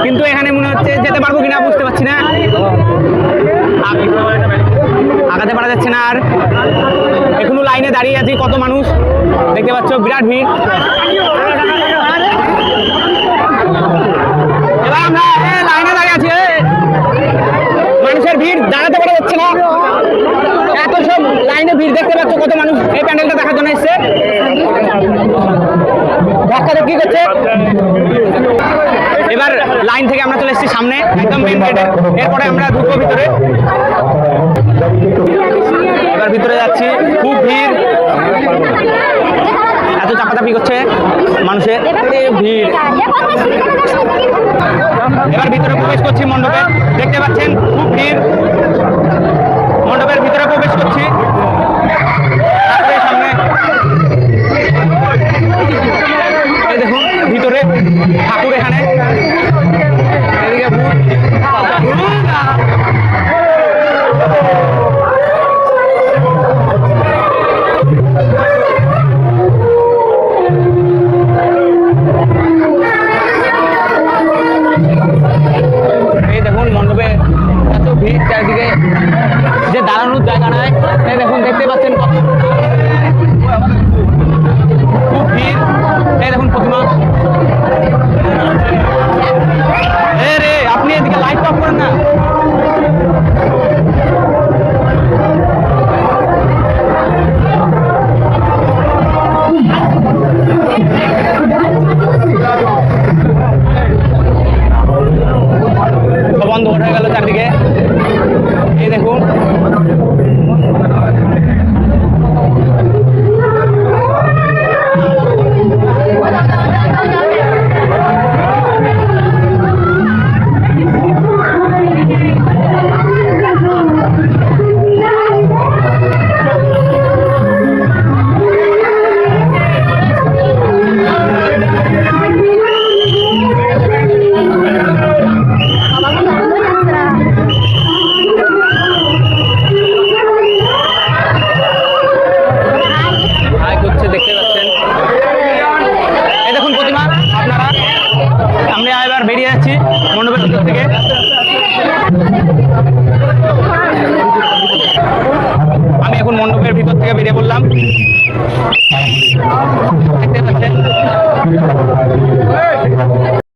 কিন্তু এখানে মনে হচ্ছে যেতে পারবো কিনা বুঝতে পারছি না, আগাতে পারা যাচ্ছে না। আর এখনো লাইনে দাঁড়িয়ে আছি, কত মানুষ দেখতে পাচ্ছ, বিরাট ভিড়। এবার আমরা লাইনে দাঁড়িয়ে আছি, মানুষের ভিড়, দাঁড়াতে পারা যাচ্ছে না, এত সব লাইনে ভিড়। দেখতে পাচ্ছ কত মানুষ এই প্যান্ডেলটা দেখার জন্য এসছে, ধাক্কাধাক্কি করছে। এবার লাইন থেকে আমরা চলে এসেছি সামনে একদম মেইন গেটে, এরপরে আমরা ঢুকবো ভিতরে। এবার ভিতরে যাচ্ছি, খুব ভিড়, এত চাপাচাপি করছে মানুষের, ভিড়। এবার ভিতরে প্রবেশ করছি মণ্ডপে, দেখতে পাচ্ছেন খুব ভিড়, মণ্ডপের ভিতরে প্রবেশ করছি। সামনে এই দেখুন ভিতরে ঠাকুর, এখানে এদিকে এই দেখুন মণ্ডপে এত ভিড়, চারিদিকে যে দাঁড়ানোর জায়গা নাই। এই দেখুন, দেখতে পাচ্ছেন খুব ভিড়। এই দেখুন প্রতিমা, রে আপনি এদিকে লাইট অফ করেন না।